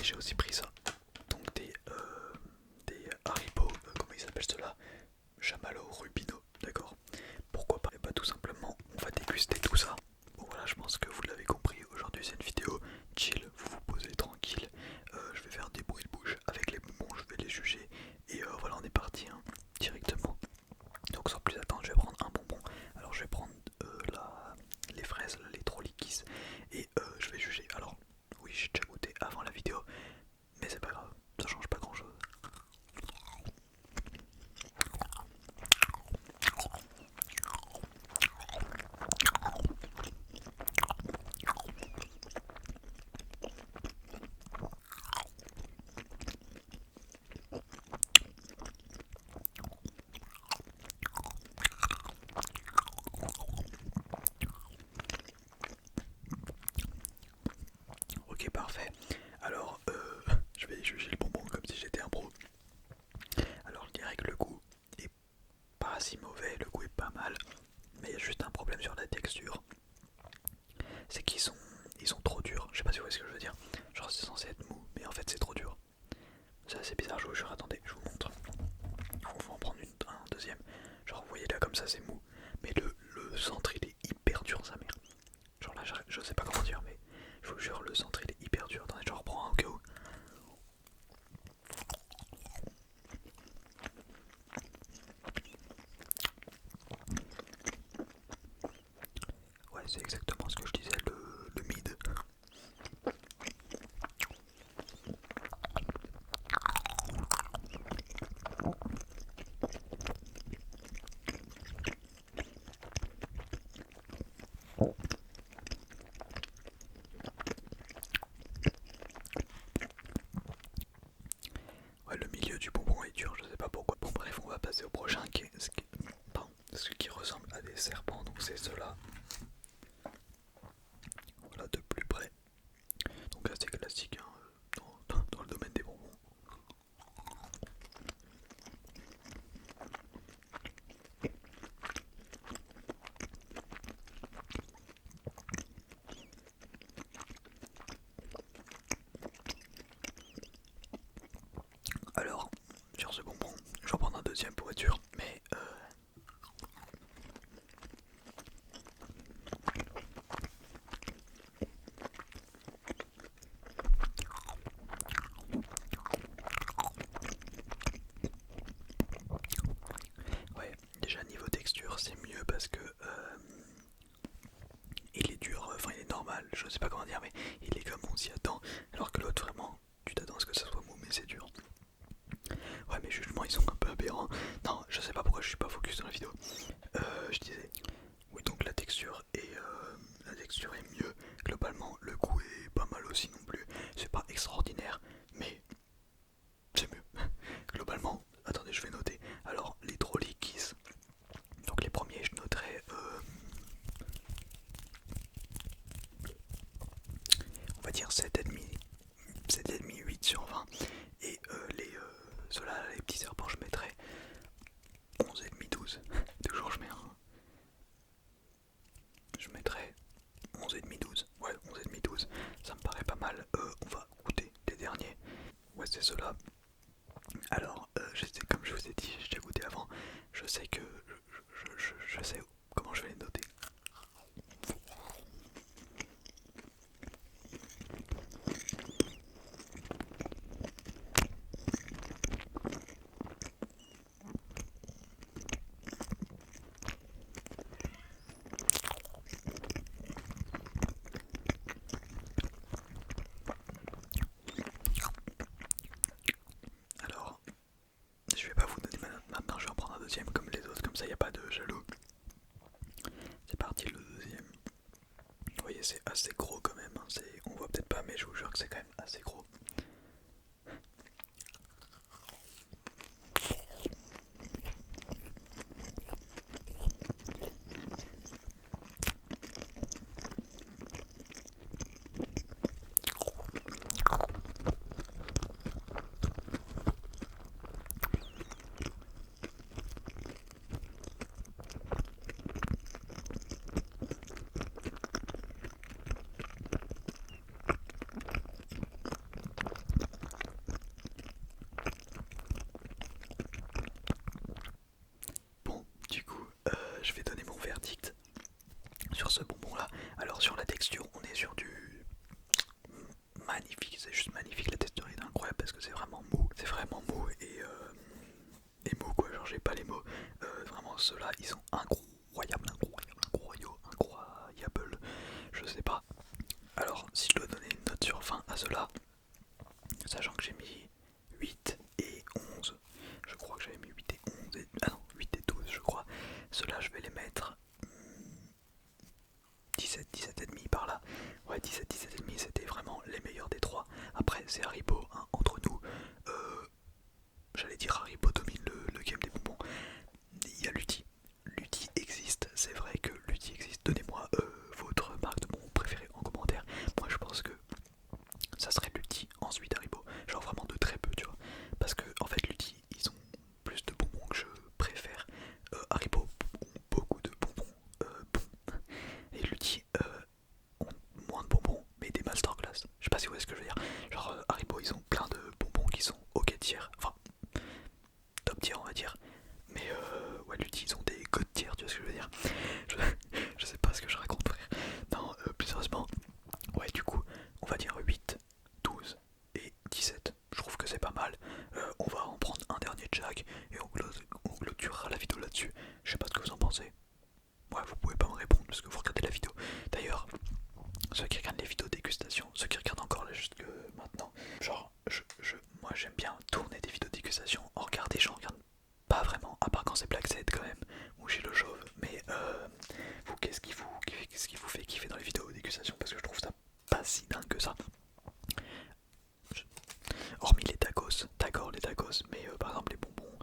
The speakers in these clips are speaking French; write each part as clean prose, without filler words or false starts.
et j'ai aussi pris ça. Donc des Haribo, comment ils s'appellent ceux-là? Chamallow, Rubino, d'accord. Pourquoi pas? Et bah tout simplement, on va déguster tout ça. Bon voilà, je pense que vous l'avez compris, aujourd'hui c'est une vidéo chill, vous vous posez tranquille. Je vais faire des bruits de bouche avec les bonbons, je vais les juger. Et voilà, on est parti hein, directement. Donc sans plus attendre, je vais prendre un bonbon. Alors je vais prendre les fraises, les Trollikis. Et je vais juger. Alors oui, j'ai déjà goûté avant la vidéo, mais c'est pas grave, ça change pas grand chose. Ok, parfait. Alors, je vais juger le bonbon comme si j'étais un pro. Alors, je dirais que le goût est pas si mauvais, le goût est pas mal, mais il y a juste un problème sur la texture. C'est ils sont trop durs. Je sais pas si vous voyez ce que je veux dire. Genre, c'est censé être mou, mais en fait, c'est trop dur. C'est assez bizarre, je vous jure. Attendez, je vous montre. On va en prendre un deuxième. Genre, vous voyez là, comme ça, c'est mou. Mais le centre, il est hyper dur, sa mère. Genre là, je sais pas comment dire, mais je vous jure, le centre, il est hyper dur. Attendez, je reprends un au cas où. Ouais, c'est exactement ce que je disais, le mid. Ouais, le milieu du bonbon est dur, je sais pas pourquoi. Bon, bref, on va passer au prochain ce qui ressemble à des serpents, donc c'est ceux-là. Voilà, de plus près. Donc assez classique hein, dans le domaine des bonbons. Alors, sur ce bonbon, je vais en prendre un deuxième pour être sûr, mais ouais, déjà niveau texture c'est mieux parce que il est dur, enfin il est normal, je sais pas comment dire, mais il est comme on s'y attend, alors que l'autre vraiment, tu t'attends à ce que ça soit mou, mais c'est dur. Ouais, mes jugements ils sont un peu aberrants. Non, je sais pas pourquoi je suis pas focus dans la vidéo. Je disais, oui, donc la texture est mieux. Globalement, le goût est pas mal aussi non plus. C'est pas extraordinaire, mais c'est mieux. Globalement, attendez, je vais noter. Alors, les Trollikis. Donc les premiers, je noterai, on va dire 7,5, 8 sur 20. Et ceux-là, les petits serpents, je mettrai 11,5, 12. Toujours, je mettrai 11,5, 12. Ouais, 11,5, 12. Ça me paraît pas mal. On va goûter les derniers. Ouais, c'est ceux-là. Alors, je sais, comme je vous ai dit, j'ai déjà goûté avant. Je sais que je sais comment je vais les noter. Alors, je vais pas vous donner maintenant, je vais en prendre un deuxième comme les autres, comme ça il n'y a pas de jaloux. C'est parti le deuxième. Vous voyez, c'est assez gros quand même. Hein. On voit peut-être pas, mais je vous jure que c'est quand même assez gros. ce bonbon là. Alors sur la texture on est sur du magnifique, c'est juste magnifique, la texture est incroyable parce que c'est vraiment mou et mou quoi, genre j'ai pas les mots. Vraiment ceux-là ils sont incroyables, incroyable, je sais pas. Alors si je dois donner une note sur 20 à ceux-là, sachant que j'ai mis 8 et 11, je crois que j'avais mis 8 et 11 et... ah non 8 et 12 je crois, ceux-là je vais les mettre 17 et demi par là. Ouais 17 et demi, c'était vraiment les meilleurs des trois. Après c'est Haribo hein, entre nous, j'allais dire Haribo domine le game des bonbons. Il y a Lutti. Lutti existe, c'est vrai que Lutti existe. Donnez-moi votre marque de bonbons préférée en commentaire. Moi je pense que ça serait Lutti, ensuite Haribo. Genre vraiment de très peu, tu vois. Parce que en fait Lutti, ils ont plus de bonbons que je préfère. Haribo ont beaucoup de bonbons bons. Et Lutti ont moins de bonbons, mais des masterclass. Je sais pas si vous voyez ce que je veux dire. Genre Haribo, ils ont plein de bonbons qui sont ok tiers. Enfin, top tier on va dire. Mais ouais, Lutti, ils ont des god tiers, tu vois ce que je veux dire. Je sais pas ce que je raconte, frère. Non, plus sérieusement, ouais, du coup, on va dire 8, 12 et 17. Je trouve que c'est pas mal. On va en prendre un dernier Jack et on clôturera la vidéo là-dessus. Je sais pas ce que vous en pensez. Ouais, vous pouvez pas me répondre parce que vous regardez la vidéo. D'ailleurs, ceux qui regardent les vidéos dégustation, ceux qui regardent encore là jusque maintenant, genre, moi j'aime bien tourner des vidéos dégustation. En regarder, j'en regarde pas vraiment, à part quand c'est Black Set quand même, où j'ai le chauve. Mais vous, qu'est-ce qui vous fait kiffer dans les vidéos dégustation? Parce que je trouve ça pas si dingue que ça. Hormis les tacos, d'accord les tacos, mais par exemple les bonbons,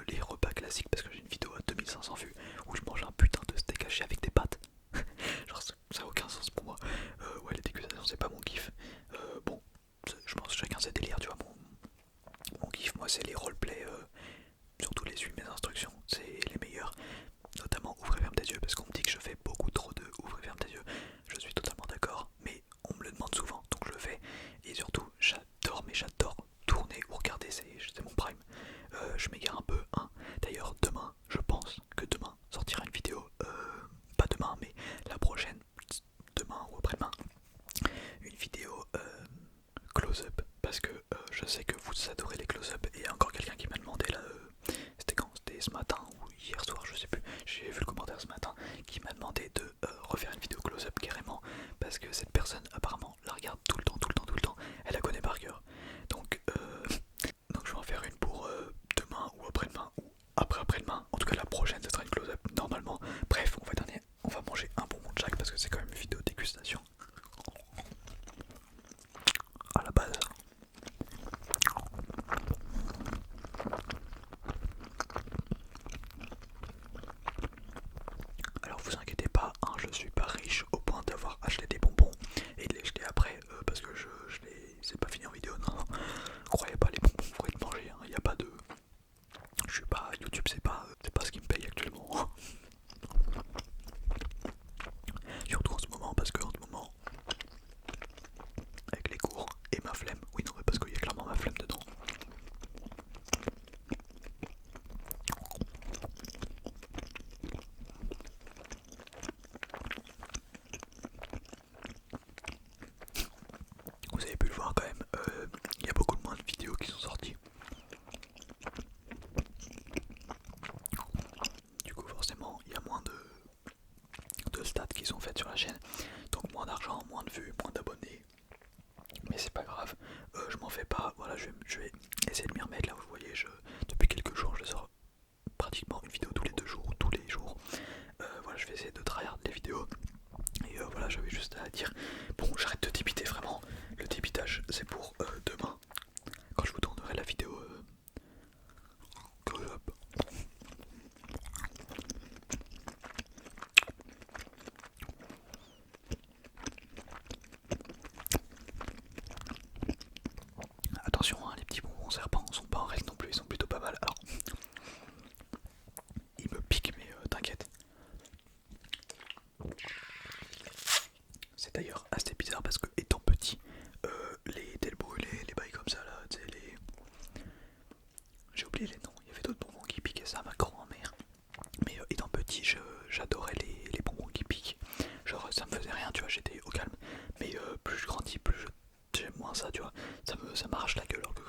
les repas classiques, parce que j'ai une vidéo à 2500 vues où je mange un putain de steak haché avec des pâtes. Genre ça a aucun sens pour moi. Ouais, les dégustations c'est pas mon kiff. Bon, je pense que chacun ses délires, tu vois. Mon kiff, moi, c'est les roleplay. Surtout les suivre mes instructions, c'est les meilleurs. Notamment ouvre et ferme des yeux, parce qu'on me dit que je fais beaucoup trop de ouvre et ferme des yeux. Je suis totalement d'accord, mais on me le demande souvent, donc je le fais. Et surtout, j'adore tourner ou regarder, c'est mon prime. Je m'égare un peu, hein. D'ailleurs, demain, je pense que demain sortira une vidéo, pas demain, mais la prochaine, demain ou après-demain, une vidéo close-up, parce que je sais que vous adorez les close-up, et il y a encore quelqu'un qui m'a demandé là, c'était quand? C'était ce matin ou hier soir, je sais plus, j'ai vu le commentaire ce matin, qui m'a demandé de refaire une vidéo close-up carrément, parce que cette personne apparemment la regarde tout le temps, elle la connaît par cœur. Donc je vais en faire une pour demain ou après-demain, ou après-demain, en tout cas la prochaine, ce sera une close-up normalement. Bref, on va manger un bonbon de Jack, parce que c'est quand même une vidéo dégustation. À la base. Alors vous inquiétez pas, hein, je suis pas riche au point d'avoir acheté des bonbons et de les jeter après parce que c'est pas fini en vidéo, non. Croyez pas, les bonbons faut être mangés, il n'y a pas de... Je suis pas... YouTube c'est pas ce qui me paye actuellement. Surtout en ce moment, parce que en ce moment, avec les cours et ma flemme, oui non mais parce qu'il y a clairement ma flemme dedans. Vous avez pu le voir quand même, il y a beaucoup moins de vidéos qui sont sorties. Du coup forcément il y a moins de stats qui sont faites sur la chaîne, donc moins d'argent, moins de vues, moins d'abonnés. Mais c'est pas grave, je m'en fais pas, voilà, je vais essayer de m'y remettre. Là vous voyez, depuis quelques jours je sors pratiquement une vidéo tous les 2 jours, tous les jours. Voilà, je vais essayer de tryhard les vidéos. Et voilà, j'avais juste à dire, bon j'arrête de débiter vraiment, le débitage c'est pour demain, quand je vous tournerai la vidéo close-up. Attention, hein, les petits bonbons serpents sont pas en règle non plus, ils sont plutôt ça m'arrache la gueule alors que